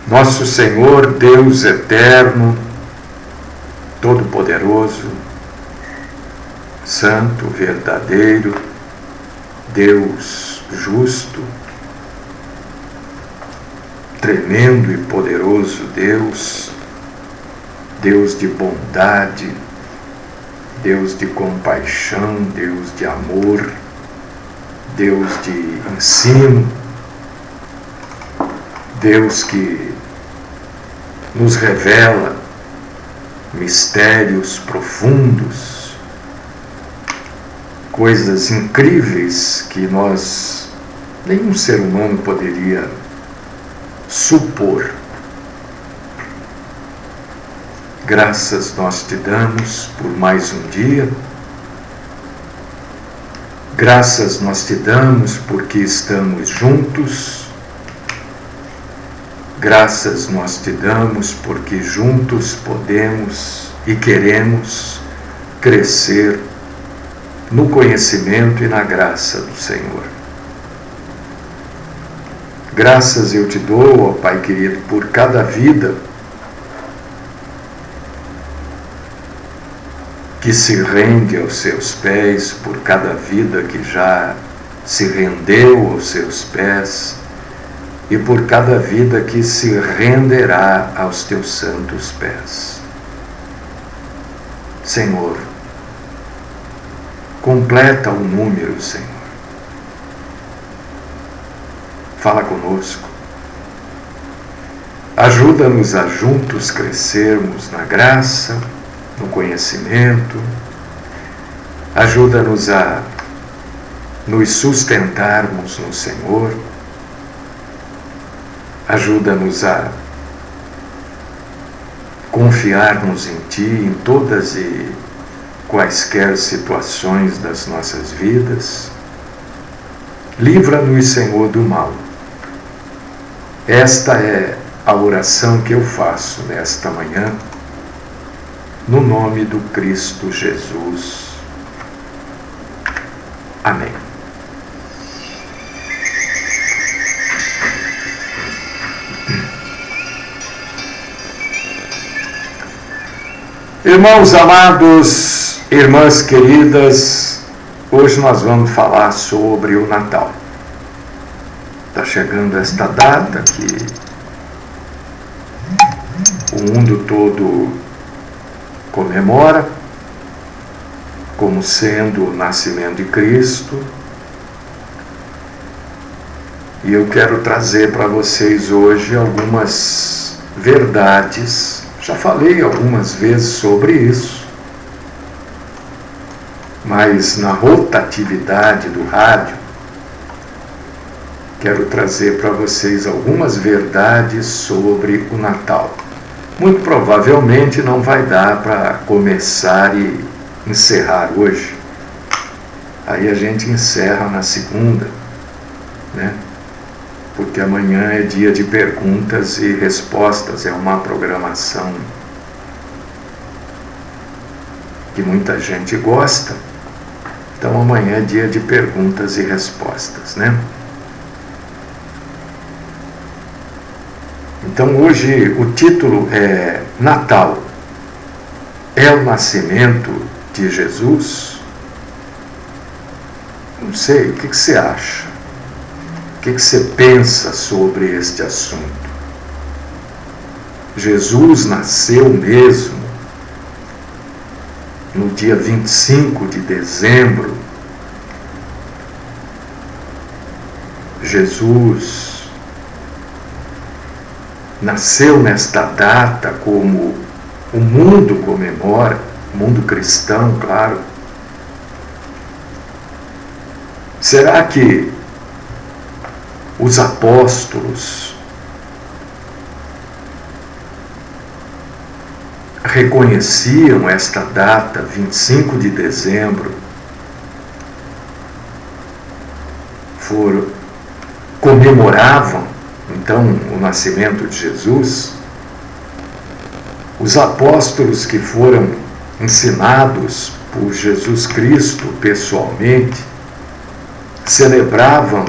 Nosso Senhor, Deus eterno, todo-poderoso, santo, verdadeiro, Deus justo, tremendo e poderoso Deus, Deus de bondade, Deus de compaixão, Deus de amor, Deus de ensino, Deus que nos revela mistérios profundos, coisas incríveis que nenhum ser humano poderia supor. Graças nós te damos por mais um dia. Graças nós te damos porque estamos juntos. Graças nós te damos porque juntos podemos e queremos crescer no conhecimento e na graça do Senhor. Graças eu te dou, ó Pai querido, por cada vida que se rende aos seus pés, por cada vida que já se rendeu aos seus pés, e por cada vida que se renderá aos teus santos pés. Senhor, completa o número, Senhor. Fala conosco. Ajuda-nos a juntos crescermos na graça, no conhecimento. Ajuda-nos a nos sustentarmos no Senhor. Ajuda-nos a confiarmos em Ti em todas e quaisquer situações das nossas vidas. Livra-nos, Senhor, do mal. Esta é a oração que eu faço nesta manhã, no nome do Cristo Jesus. Amém. Irmãos amados, irmãs queridas, hoje nós vamos falar sobre o Natal. Está chegando esta data que o mundo todo comemora como sendo o nascimento de Cristo. E eu quero trazer para vocês hoje algumas verdades. Já falei algumas vezes sobre isso, mas na rotatividade do rádio, quero trazer para vocês algumas verdades sobre o Natal. Muito provavelmente não vai dar para começar e encerrar hoje. Aí a gente encerra na segunda, né? Porque amanhã é dia de perguntas e respostas, é uma programação que muita gente gosta. Então amanhã é dia de perguntas e respostas, né? Então hoje o título é Natal. É o nascimento de Jesus? Não sei, o que você acha? O que você pensa sobre este assunto? Jesus nasceu mesmo no dia 25 de dezembro. Jesus nasceu nesta data como o mundo comemora, o mundo cristão, claro. Será que os apóstolos reconheciam esta data, 25 de dezembro, comemoravam então o nascimento de Jesus? Os apóstolos que foram ensinados por Jesus Cristo pessoalmente celebravam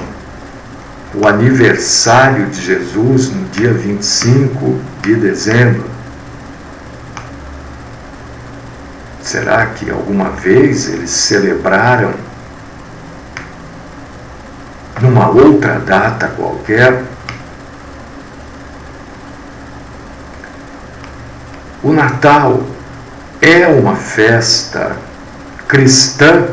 o aniversário de Jesus no dia 25 de dezembro? Será que alguma vez eles celebraram numa outra data qualquer? O Natal é uma festa cristã?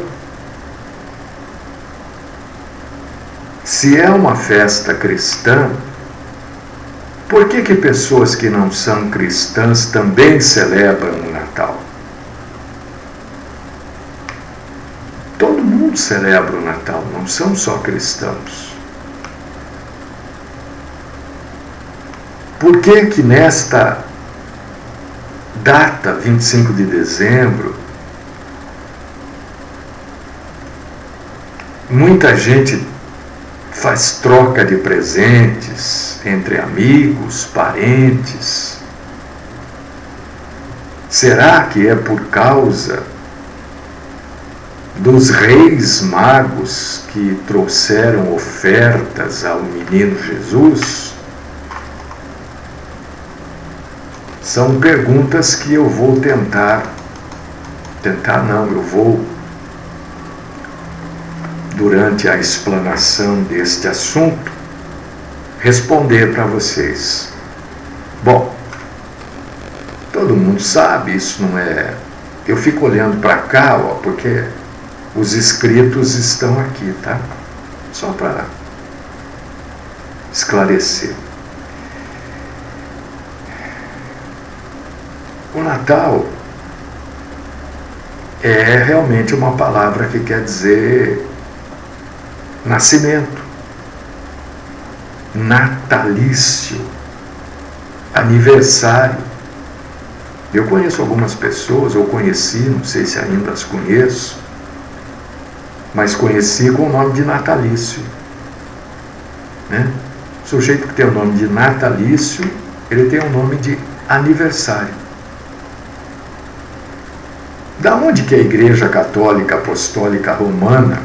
Se é uma festa cristã, por que pessoas que não são cristãs também celebram o Natal? Todo mundo celebra o Natal, não são só cristãos. Por que nesta data, 25 de dezembro, muita gente faz troca de presentes entre amigos, parentes? Será que é por causa dos reis magos que trouxeram ofertas ao menino Jesus? São perguntas que eu vou eu vou, durante a explanação deste assunto, responder para vocês. Bom, todo mundo sabe, isso não é... Eu fico olhando para cá, porque os escritos estão aqui, tá? Só para esclarecer. O Natal é realmente uma palavra que quer dizer nascimento, natalício, aniversário. Eu conheço algumas pessoas, ou conheci, não sei se ainda as conheço, mas conheci com o nome de natalício, né? O sujeito que tem o nome de natalício, ele tem o nome de aniversário. Da onde que a Igreja Católica Apostólica Romana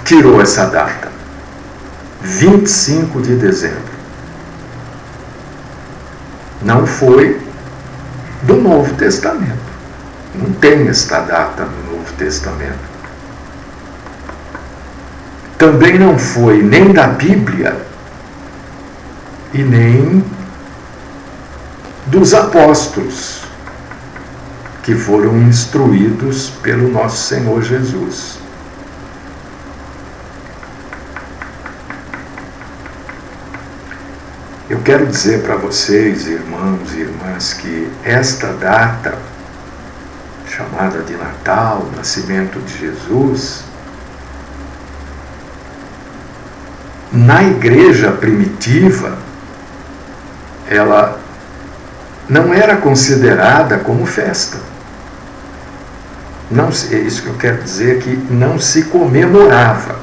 tirou essa data? 25 de dezembro. Não foi do Novo Testamento. Não tem esta data no Novo Testamento. Também não foi nem da Bíblia e nem dos apóstolos que foram instruídos pelo nosso Senhor Jesus. Eu quero dizer para vocês, irmãos e irmãs, que esta data, chamada de Natal, nascimento de Jesus, na igreja primitiva, ela não era considerada como festa. Não, é isso que eu quero dizer, que não se comemorava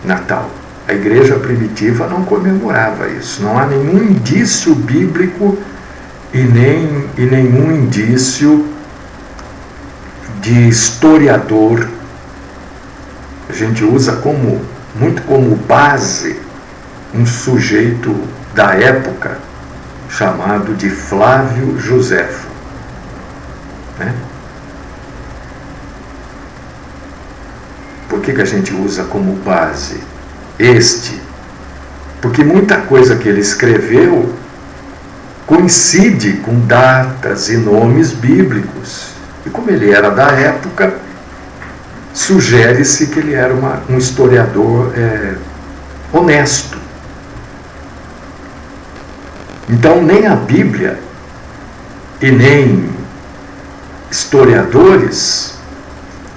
Natal. A igreja primitiva não comemorava isso. Não há nenhum indício bíblico e nenhum indício de historiador. A gente usa muito como base um sujeito da época chamado de Flávio Joséfo, né? Por que a gente usa como base este? Porque muita coisa que ele escreveu coincide com datas e nomes bíblicos. E como ele era da época, sugere-se que ele era um historiador honesto. Então, nem a Bíblia e nem historiadores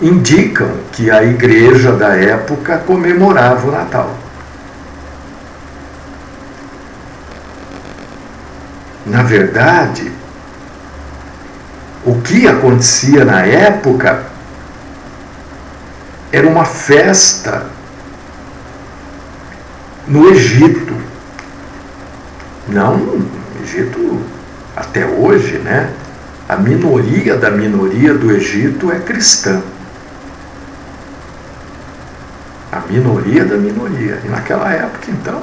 indicam que a igreja da época comemorava o Natal. Na verdade, o que acontecia na época era uma festa no Egito. Não, no Egito até hoje, né? A minoria da minoria do Egito é cristã. A minoria da minoria. E naquela época, então,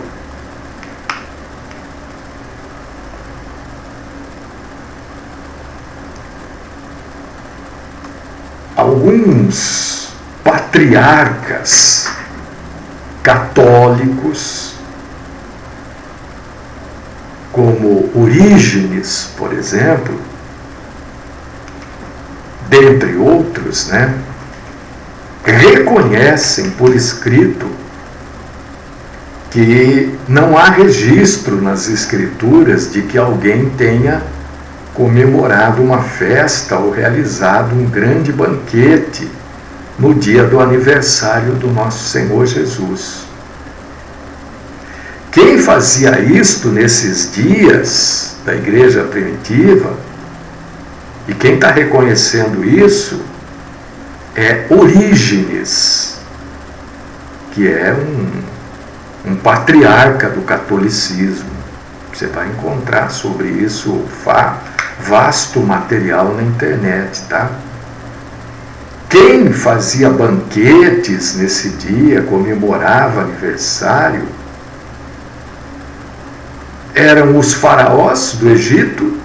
alguns patriarcas católicos, como Orígenes, por exemplo, dentre outros, reconhecem por escrito que não há registro nas escrituras de que alguém tenha comemorado uma festa ou realizado um grande banquete no dia do aniversário do nosso Senhor Jesus. Quem fazia isto nesses dias da igreja primitiva, e quem está reconhecendo isso, é Orígenes, que é um patriarca do catolicismo. Você vai encontrar sobre isso vasto material na internet, tá? Quem fazia banquetes nesse dia, comemorava aniversário, eram os faraós do Egito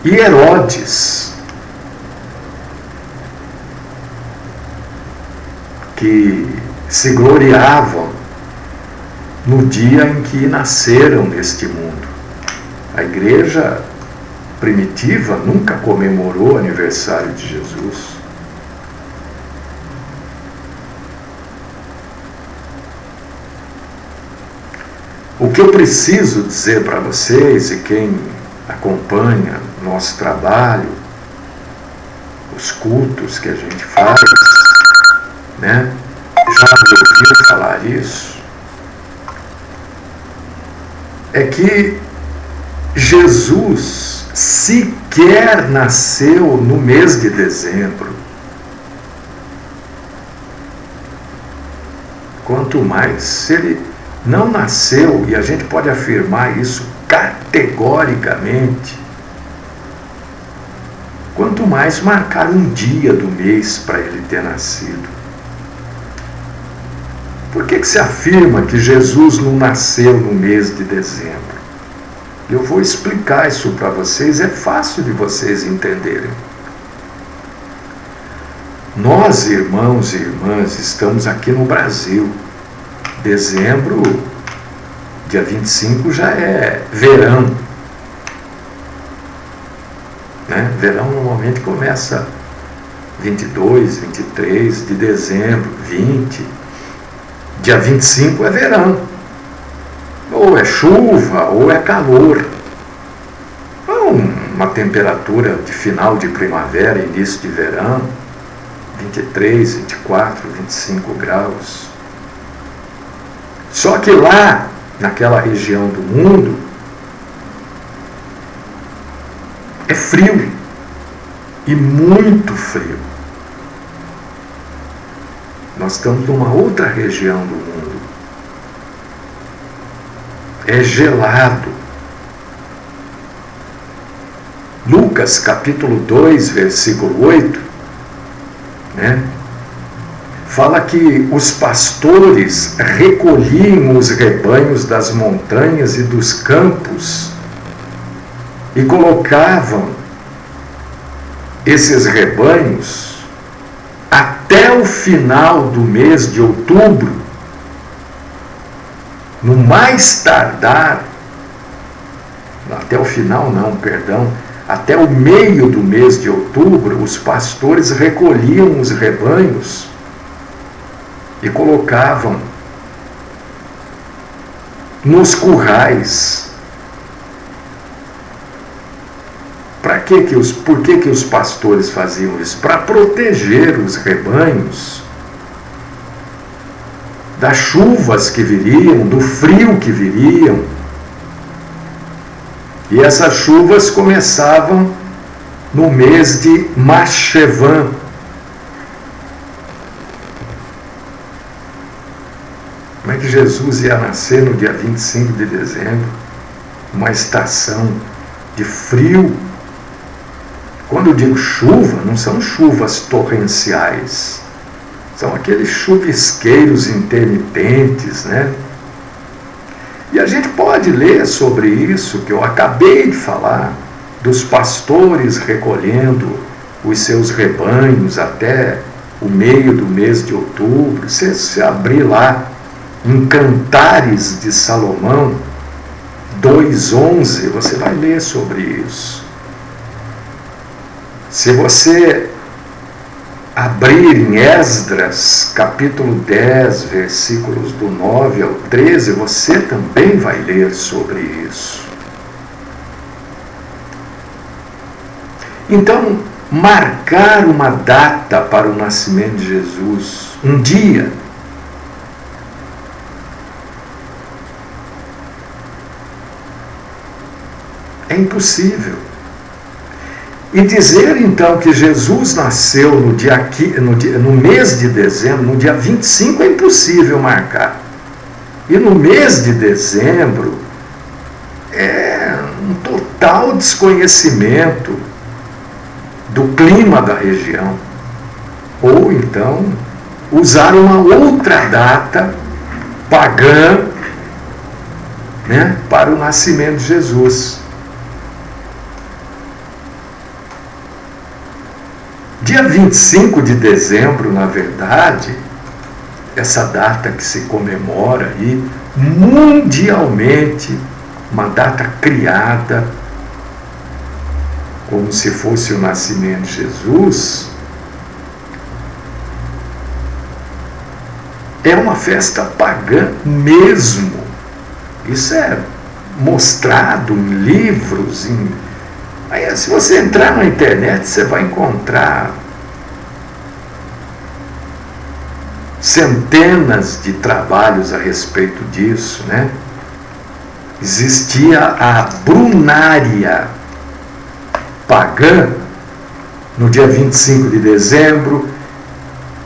e Herodes, que se gloriavam no dia em que nasceram neste mundo. A igreja primitiva nunca comemorou o aniversário de Jesus. O que eu preciso dizer para vocês, e quem acompanha nosso trabalho, os cultos que a gente faz, já ouviu falar isso, é que Jesus sequer nasceu no mês de dezembro. Quanto mais, se ele não nasceu, e a gente pode afirmar isso categoricamente, quanto mais marcar um dia do mês para ele ter nascido. Por que se afirma que Jesus não nasceu no mês de dezembro? Eu vou explicar isso para vocês, é fácil de vocês entenderem. Nós, irmãos e irmãs, estamos aqui no Brasil. Dezembro, dia 25, já é verão. Verão normalmente começa 22, 23 de dezembro, 20. Dia 25 é verão. Ou é chuva, ou é calor. Uma temperatura de final de primavera, início de verão, 23, 24, 25 graus. Só que lá, naquela região do mundo, é frio, e muito frio. Nós estamos numa outra região do mundo. É gelado. Lucas capítulo 2, versículo 8, fala que os pastores recolhiam os rebanhos das montanhas e dos campos e colocavam esses rebanhos até o final do mês de outubro, no mais tardar, até o final não, perdão, até o meio do mês de outubro, os pastores recolhiam os rebanhos e colocavam nos currais. Por que os pastores faziam isso? Para proteger os rebanhos das chuvas que viriam, do frio que viriam. E essas chuvas começavam no mês de Machevã. Como é que Jesus ia nascer no dia 25 de dezembro? Uma estação de frio. Quando eu digo chuva, não são chuvas torrenciais. São aqueles chuvisqueiros intermitentes, né? E a gente pode ler sobre isso que eu acabei de falar, dos pastores recolhendo os seus rebanhos até o meio do mês de outubro. Se abrir lá em Cantares de Salomão 2:11, você vai ler sobre isso. Se você abrir em Esdras, capítulo 10, versículos do 9 ao 13, você também vai ler sobre isso. Então, marcar uma data para o nascimento de Jesus, um dia, é impossível. E dizer então que Jesus nasceu no mês de dezembro, no dia 25, é impossível marcar. E no mês de dezembro é um total desconhecimento do clima da região. Ou então usar uma outra data pagã, né, para o nascimento de Jesus. Dia 25 de dezembro, na verdade, essa data que se comemora aí mundialmente, uma data criada como se fosse o nascimento de Jesus, é uma festa pagã mesmo. Isso é mostrado em livros, Aí, se você entrar na internet, você vai encontrar centenas de trabalhos a respeito disso, né? Existia a Brunária pagã, no dia 25 de dezembro,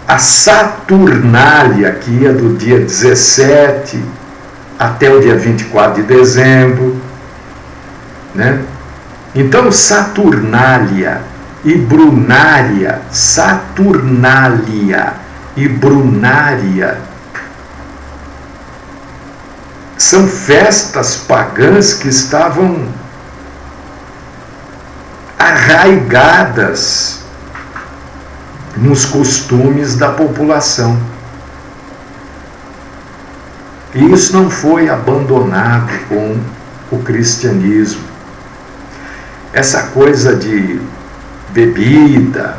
a Saturnália, que ia do dia 17 até o dia 24 de dezembro, né? Então, Saturnália e Brunária, Saturnália e Brunária são festas pagãs que estavam arraigadas nos costumes da população. E isso não foi abandonado com o cristianismo. Essa coisa de bebida,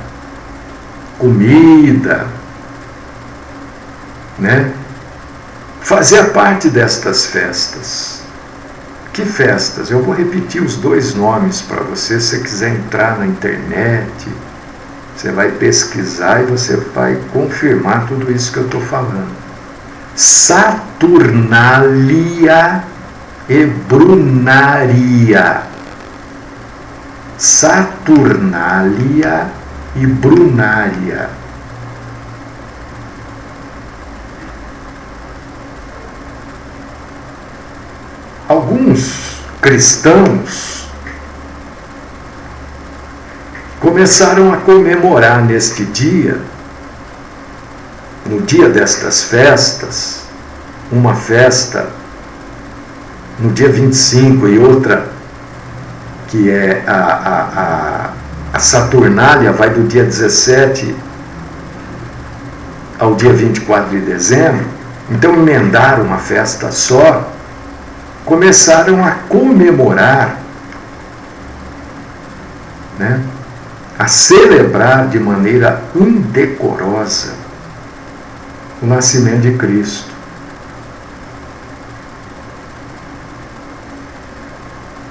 comida, né, fazia parte destas festas. Que festas? Eu vou repetir os dois nomes para você. Se você quiser entrar na internet, você vai pesquisar e você vai confirmar tudo isso que eu estou falando. Saturnália e Brunária. Saturnália e Brunária. Alguns cristãos começaram a comemorar neste dia, no dia destas festas, uma festa no dia 25 e outra que é a Saturnália, vai do dia 17 ao dia 24 de dezembro. Então emendaram uma festa só, começaram a comemorar, né, a celebrar de maneira indecorosa o nascimento de Cristo.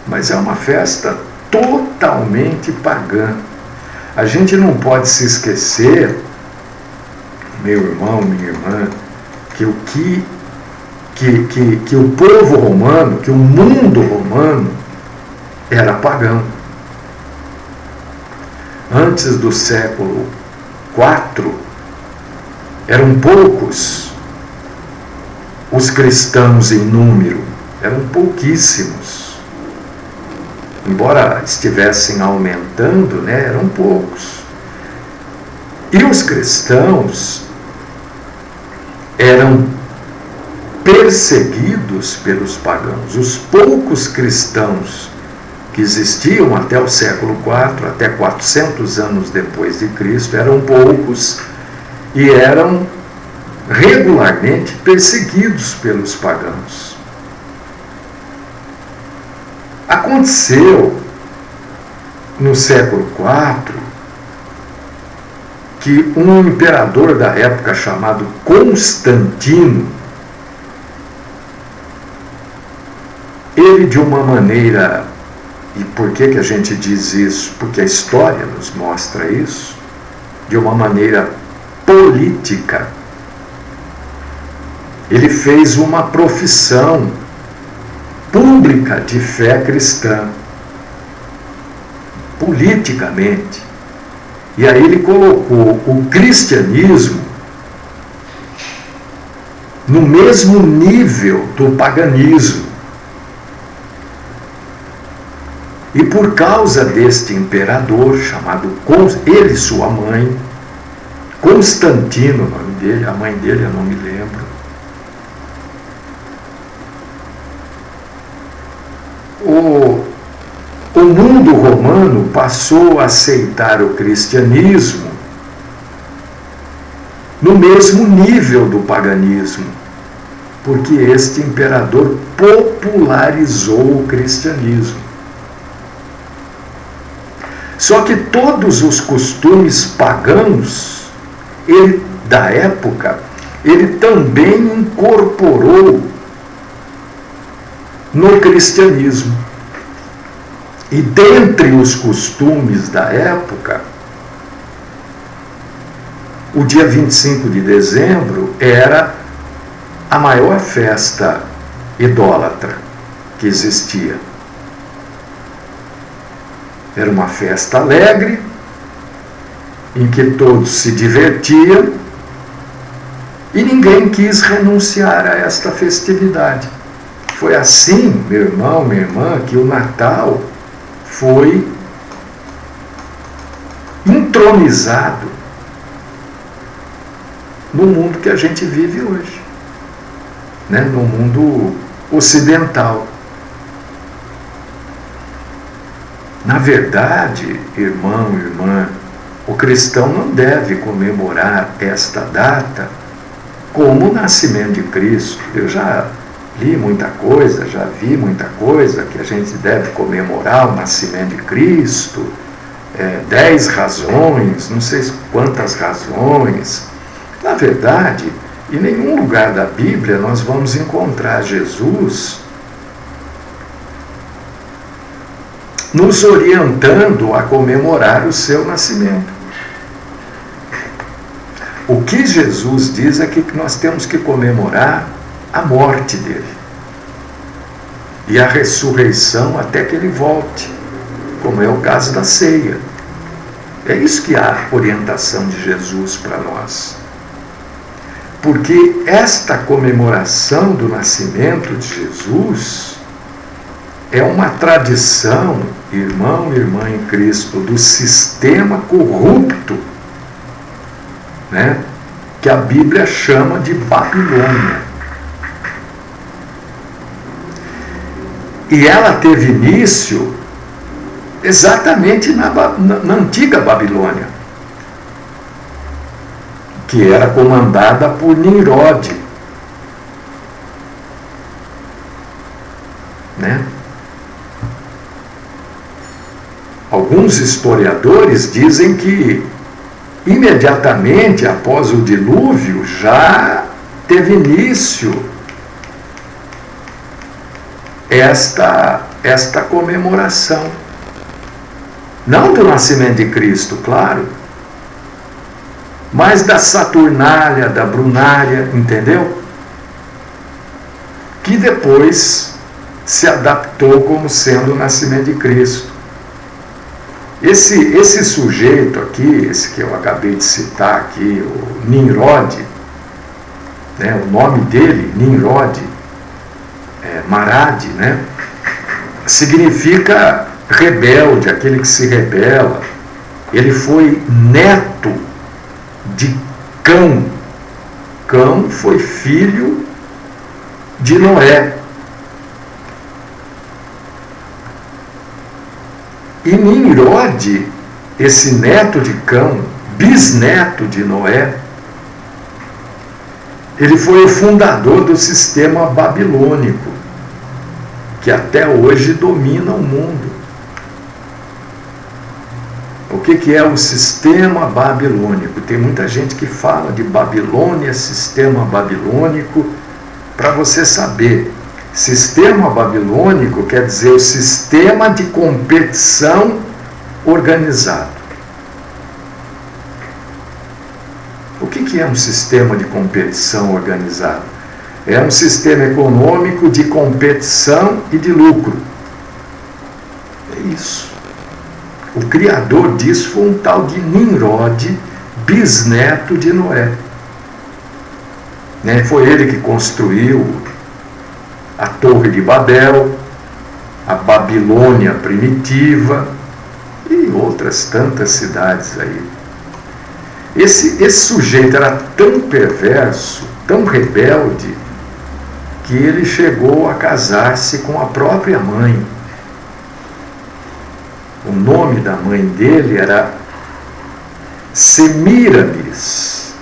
Mas é uma festa totalmente pagã. A gente não pode se esquecer, meu irmão, minha irmã, que o que o povo romano, que o mundo romano era pagão. Antes do século IV, eram poucos os cristãos em número, eram pouquíssimos. Embora estivessem aumentando, né, eram poucos. E os cristãos eram perseguidos pelos pagãos. Os poucos cristãos que existiam até o século IV, até 400 anos depois de Cristo, eram poucos e eram regularmente perseguidos pelos pagãos. Aconteceu no século IV que um imperador da época chamado Constantino, ele de uma maneira, e por que a gente diz isso? Porque a história nos mostra isso, de uma maneira política, ele fez uma profissão pública de fé cristã, politicamente. E aí ele colocou o cristianismo no mesmo nível do paganismo. E por causa deste imperador, chamado ele e sua mãe, Constantino, o nome dele, a mãe dele eu não me lembro, o mundo romano passou a aceitar o cristianismo no mesmo nível do paganismo, porque este imperador popularizou o cristianismo. Só que todos os costumes pagãos da época, ele também incorporou no cristianismo. E dentre os costumes da época, o dia 25 de dezembro era a maior festa idólatra que existia. Era uma festa alegre, em que todos se divertiam, e ninguém quis renunciar a esta festividade. Foi assim, meu irmão, minha irmã, que o Natal foi entronizado no mundo que a gente vive hoje, né? No mundo ocidental. Na verdade, irmão, irmã, o cristão não deve comemorar esta data como o nascimento de Cristo. Eu já li muita coisa, já vi muita coisa que a gente deve comemorar o nascimento de Cristo, 10 razões, não sei quantas razões. Na verdade, em nenhum lugar da Bíblia nós vamos encontrar Jesus nos orientando a comemorar o seu nascimento. O que Jesus diz é que nós temos que comemorar a morte dele e a ressurreição até que ele volte, como é o caso da ceia. É isso que há orientação de Jesus para nós. Porque esta comemoração do nascimento de Jesus é uma tradição, irmão e irmã em Cristo, do sistema corrupto, né, que a Bíblia chama de Babilônia. E ela teve início exatamente na antiga Babilônia, que era comandada por Nimrod, né? Alguns historiadores dizem que imediatamente após o dilúvio já teve início esta comemoração. Não do nascimento de Cristo, claro, mas da Saturnália, da Brunália, entendeu? Que depois se adaptou como sendo o nascimento de Cristo. Esse sujeito aqui, esse que eu acabei de citar aqui, o Nimrod, né, o nome dele, Nimrod, Marad, né, significa rebelde, aquele que se rebela. Ele foi neto de Cão. Cão foi filho de Noé. E Nimrod, esse neto de Cão, bisneto de Noé, ele foi o fundador do sistema babilônico, que até hoje domina o mundo. O que é o sistema babilônico? Tem muita gente que fala de Babilônia, sistema babilônico. Para você saber, sistema babilônico quer dizer o sistema de competição organizado. O que é um sistema de competição organizado? É um sistema econômico de competição e de lucro. É isso. O criador disso foi um tal de Nimrod, bisneto de Noé. Foi ele que construiu a Torre de Babel, a Babilônia primitiva e outras tantas cidades aí. Esse sujeito era tão perverso, tão rebelde, que ele chegou a casar-se com a própria mãe. O nome da mãe dele era Semíramis,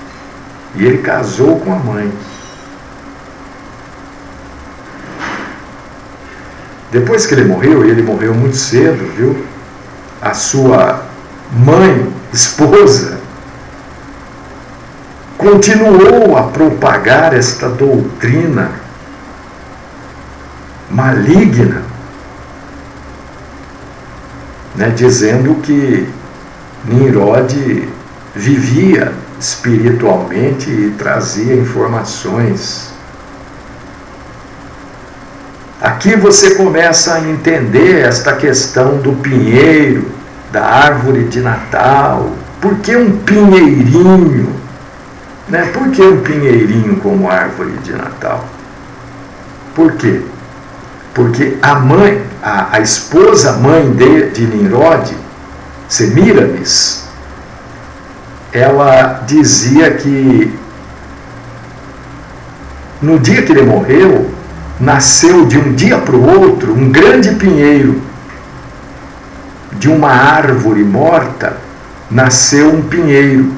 e ele casou com a mãe. Depois que ele morreu muito cedo, viu? A sua mãe, esposa, continuou a propagar esta doutrina maligna, dizendo que Nimrod vivia espiritualmente e trazia informações. Aqui você começa a entender esta questão do pinheiro, da árvore de Natal. Por que um pinheirinho? Por que um pinheirinho como árvore de Natal? Por quê? Porque a mãe, a esposa mãe de Nimrod, Semíramis, ela dizia que no dia que ele morreu, nasceu de um dia para o outro um grande pinheiro. De uma árvore morta, nasceu um pinheiro.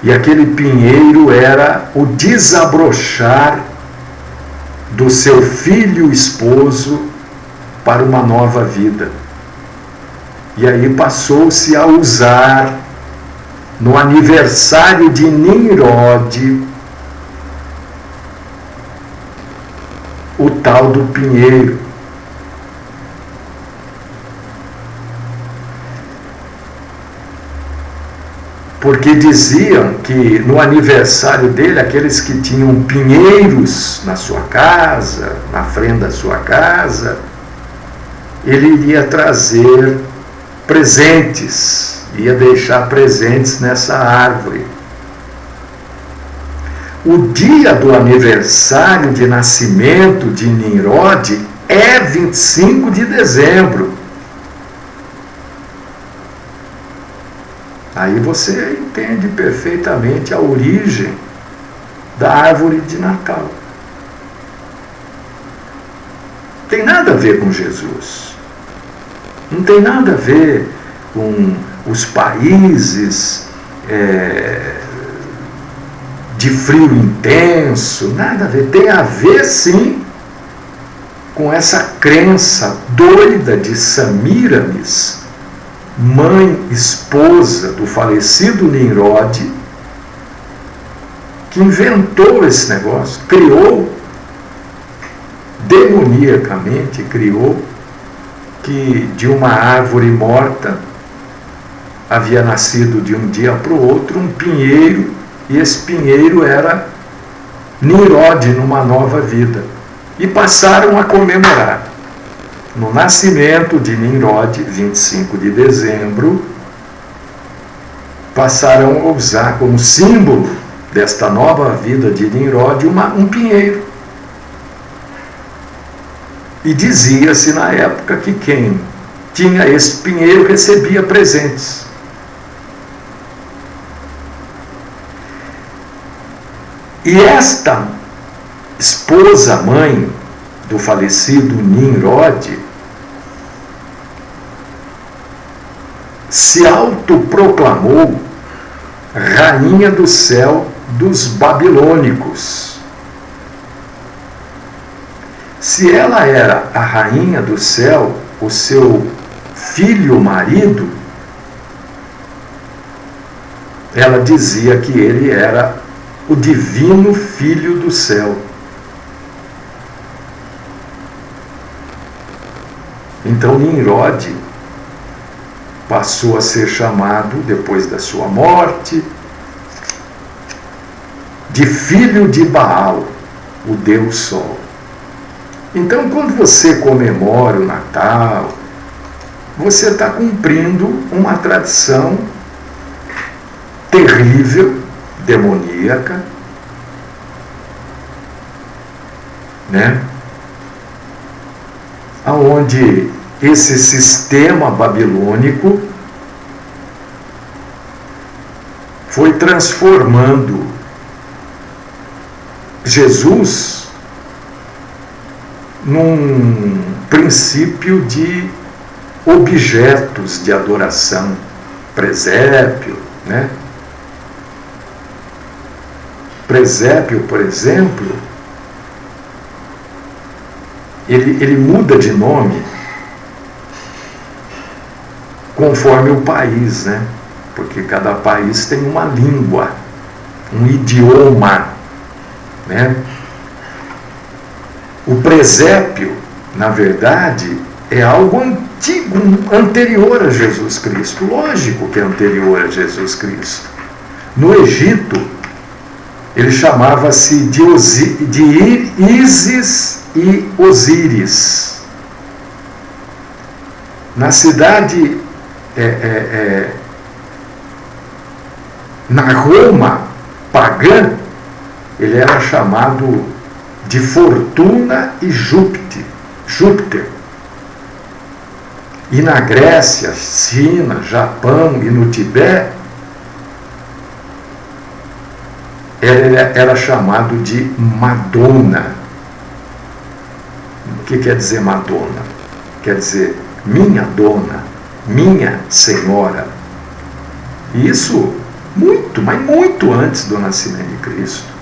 E aquele pinheiro era o desabrochar do seu filho esposo para uma nova vida. E aí passou-se a usar, no aniversário de Nimrod, o tal do pinheiro. Porque diziam que no aniversário dele, aqueles que tinham pinheiros na sua casa, na frente da sua casa, ele iria trazer presentes, ia deixar presentes nessa árvore. O dia do aniversário de nascimento de Nimrod é 25 de dezembro. Aí você entende perfeitamente a origem da árvore de Natal. Tem nada a ver com Jesus. Não tem nada a ver com os países de frio intenso, nada a ver. Tem a ver, sim, com essa crença doida de Semíramis, mãe, esposa do falecido Nimrod, que inventou esse negócio, criou, demoniacamente criou, que de uma árvore morta havia nascido de um dia para o outro um pinheiro, e esse pinheiro era Nimrod numa nova vida. E passaram a comemorar. No nascimento de Nimrod, 25 de dezembro, passaram a usar como símbolo desta nova vida de Nimrod um pinheiro. E dizia-se na época que quem tinha esse pinheiro recebia presentes. E esta esposa, mãe do falecido Nimrod, se autoproclamou rainha do céu dos babilônicos. Se ela era a rainha do céu, o seu filho marido, ela dizia que ele era o divino filho do céu. Então Nimrod passou a ser chamado, depois da sua morte, de filho de Baal, o Deus Sol. Então, quando você comemora o Natal, você está cumprindo uma tradição terrível, demoníaca, né? Onde esse sistema babilônico foi transformando Jesus num princípio de objetos de adoração, presépio, né? Presépio, por exemplo, ele muda de nome conforme o país, né? Porque cada país tem uma língua, um idioma, né? O presépio, na verdade, é algo antigo, anterior a Jesus Cristo. Lógico que é anterior a Jesus Cristo. No Egito, ele chamava-se de Ísis e Osíris. Na cidade, na Roma pagã, ele era chamado de Fortuna e Júpiter. E na Grécia, China, Japão e no Tibete, era chamado de Madonna. O que quer dizer Madonna? Quer dizer minha dona, minha senhora. E isso muito, mas muito antes do nascimento de Cristo.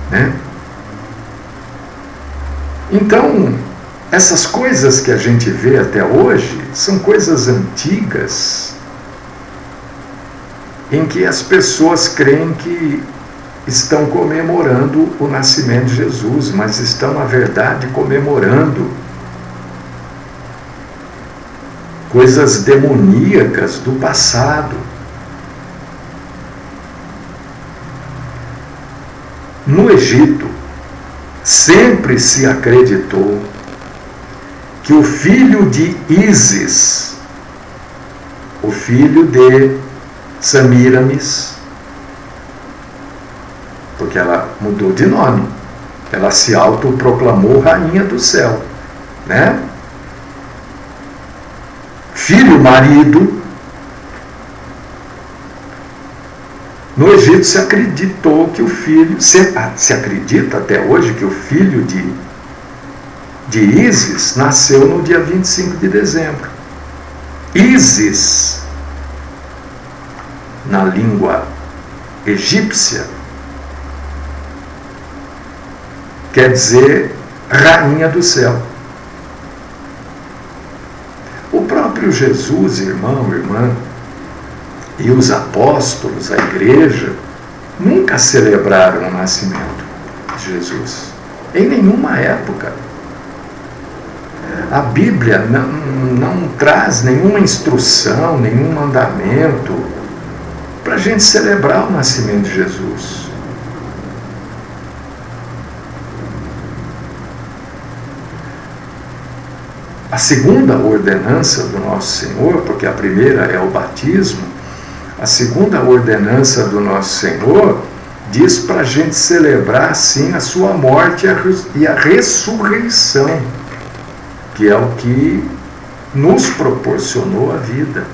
Né? Então, essas coisas que a gente vê até hoje são coisas antigas, em que as pessoas creem que estão comemorando o nascimento de Jesus, mas estão, na verdade, comemorando coisas demoníacas do passado. No Egito, sempre se acreditou que o filho de Ísis, o filho de Semíramis, porque ela mudou de nome, ela se autoproclamou rainha do céu, né? Filho, marido. No Egito se acreditou que o filho, se acredita até hoje que o filho de Ísis nasceu no dia 25 de dezembro. Ísis, na língua egípcia, quer dizer rainha do céu. O próprio Jesus, irmão, irmã, e os apóstolos, a igreja, nunca celebraram o nascimento de Jesus, em nenhuma época. A Bíblia não traz nenhuma instrução, nenhum mandamento para a gente celebrar o nascimento de Jesus. A segunda ordenança do nosso Senhor, porque a primeira é o batismo, a segunda ordenança do nosso Senhor diz para a gente celebrar, sim, a sua morte e a ressurreição, que é o que nos proporcionou a vida.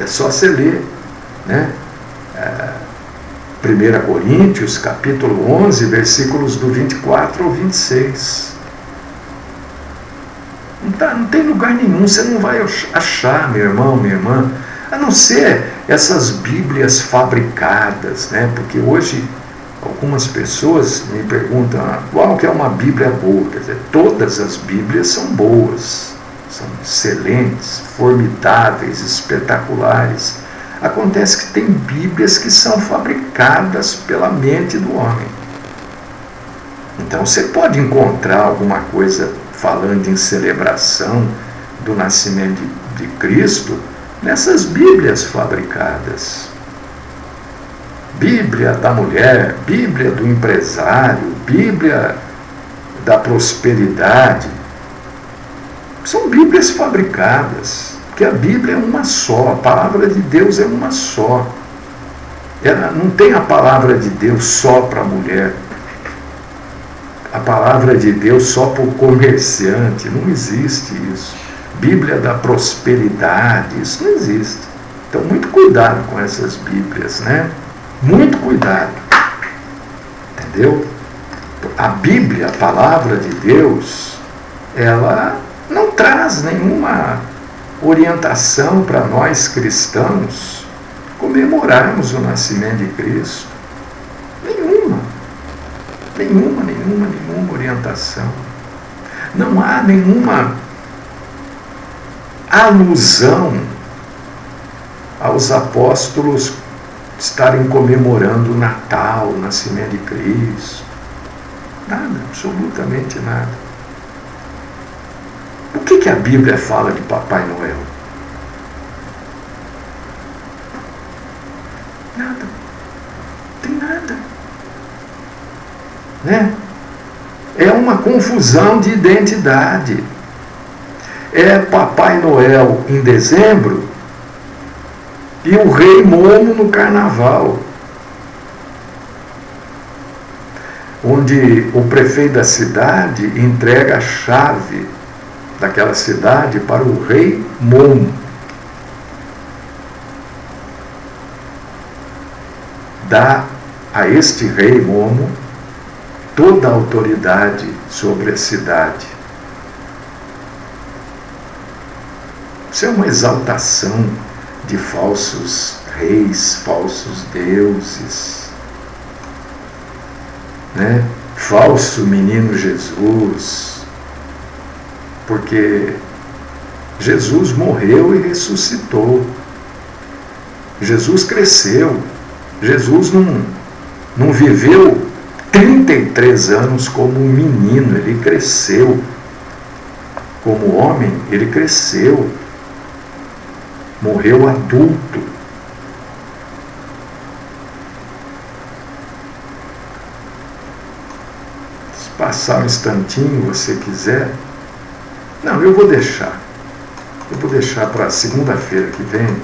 É só você ler, né? 1 Coríntios, capítulo 11, versículos do 24 ao 26. Não tem lugar nenhum, você não vai achar, meu irmão, minha irmã, a não ser essas Bíblias fabricadas, né? Porque hoje algumas pessoas me perguntam qual que é uma Bíblia boa. Quer dizer, todas as Bíblias são boas, são excelentes, formidáveis, espetaculares. Acontece que tem Bíblias que são fabricadas pela mente do homem. Então você pode encontrar alguma coisa falando em celebração do nascimento de Cristo nessas Bíblias fabricadas. Bíblia da mulher, Bíblia do empresário, Bíblia da prosperidade. São Bíblias fabricadas, porque a Bíblia é uma só, a palavra de Deus é uma só. Não tem a palavra de Deus só para a mulher, a palavra de Deus só para o comerciante, não existe isso. Bíblia da prosperidade, isso não existe. Então, muito cuidado com essas Bíblias, né? Muito cuidado, entendeu? A Bíblia, a palavra de Deus, ela não traz nenhuma orientação para nós cristãos comemorarmos o nascimento de Cristo. Nenhuma orientação. Não há nenhuma alusão aos apóstolos estarem comemorando o Natal, o nascimento de Cristo. Nada, absolutamente nada. O que a Bíblia fala de Papai Noel? Nada. Não tem nada. Né? É uma confusão de identidade. É Papai Noel em dezembro e o Rei Momo no Carnaval, onde o prefeito da cidade entrega a chave daquela cidade para o Rei Momo. Dá a este Rei Momo toda a autoridade sobre a cidade. Isso é uma exaltação de falsos reis, falsos deuses, né? Falso menino Jesus, porque Jesus morreu e ressuscitou. Jesus cresceu. Jesus não viveu 33 anos como um menino, ele cresceu. Como homem, ele cresceu. Morreu adulto. Se passar um instantinho, você quiser. Não, eu vou deixar. Eu vou deixar para segunda-feira que vem.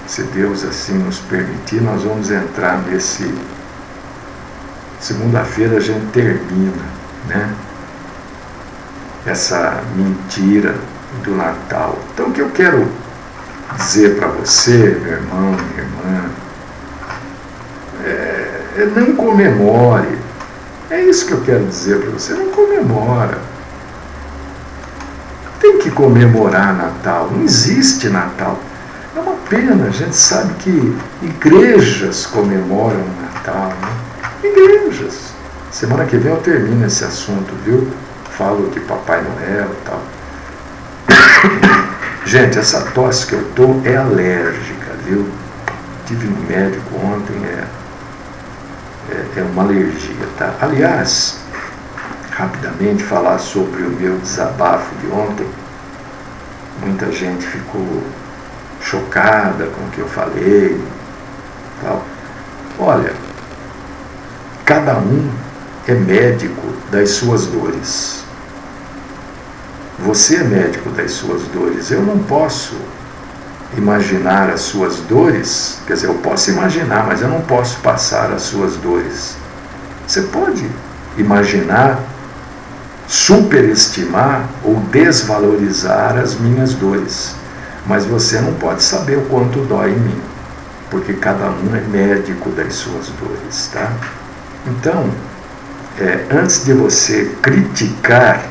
Se Deus assim nos permitir, nós vamos entrar nesse... Segunda-feira a gente termina, né? Essa mentira do Natal. Então, o que eu quero dizer para você, meu irmão, minha irmã, é não comemore. É isso que eu quero dizer para você. Não comemora. Tem que comemorar Natal. Não existe Natal. É uma pena. A gente sabe que igrejas comemoram o Natal, né? Igrejas. Semana que vem eu termino esse assunto, viu? Falo de Papai Noel e tal. Gente, essa tosse que eu tô é alérgica, viu? Tive no médico ontem, é uma alergia, tá? Aliás, rapidamente falar sobre o meu desabafo de ontem. Muita gente ficou chocada com o que eu falei, tal. Olha, cada um é médico das suas dores. Você é médico das suas dores. Eu não posso imaginar as suas dores, quer dizer, eu posso imaginar, mas eu não posso passar as suas dores. Você pode imaginar, superestimar ou desvalorizar as minhas dores, Mas você não pode saber o quanto dói em mim, porque cada um é médico das suas dores, tá? Então, antes de você criticar,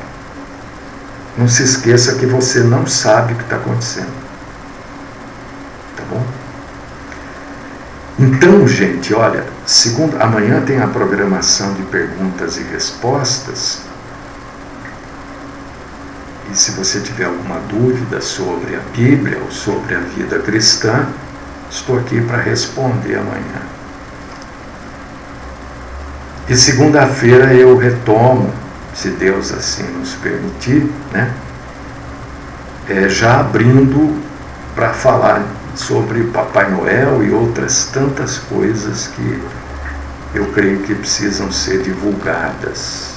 não se esqueça que você não sabe o que está acontecendo. Tá bom? Então, gente, olha, amanhã tem a programação de perguntas e respostas. E se você tiver alguma dúvida sobre a Bíblia ou sobre a vida cristã, estou aqui para responder amanhã. E segunda-feira eu retomo, se Deus assim nos permitir, né? Já abrindo para falar sobre Papai Noel e outras tantas coisas que eu creio que precisam ser divulgadas,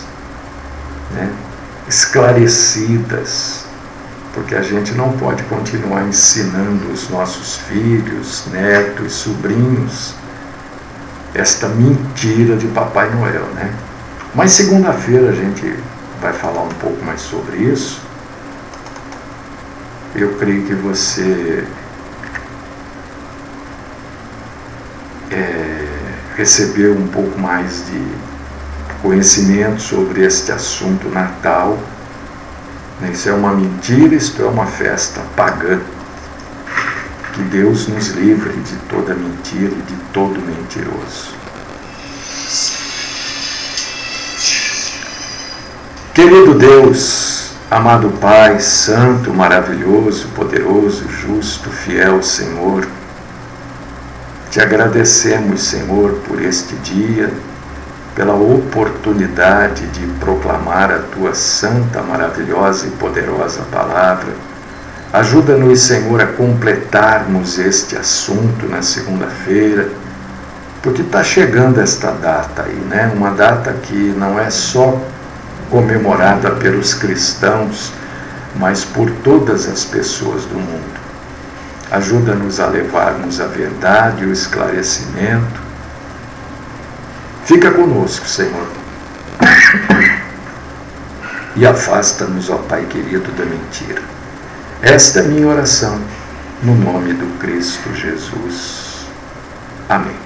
né? Esclarecidas, porque a gente não pode continuar ensinando os nossos filhos, netos, sobrinhos esta mentira de Papai Noel, né? Mas segunda-feira a gente vai falar um pouco mais sobre isso. Eu creio que você recebeu um pouco mais de conhecimento sobre este assunto Natal. Isso é uma mentira, isto é uma festa pagã. Que Deus nos livre de toda mentira e de todo mentiroso. Querido Deus, amado Pai, santo, maravilhoso, poderoso, justo, fiel Senhor, te agradecemos, Senhor, por este dia, pela oportunidade de proclamar a tua santa, maravilhosa e poderosa palavra. Ajuda-nos, Senhor, a completarmos este assunto na segunda-feira, porque está chegando esta data aí, né? Uma data que não é só comemorada pelos cristãos, mas por todas as pessoas do mundo. Ajuda-nos a levarmos a verdade e o esclarecimento. Fica conosco, Senhor. E afasta-nos, ó Pai querido, da mentira. Esta é minha oração, no nome do Cristo Jesus. Amém.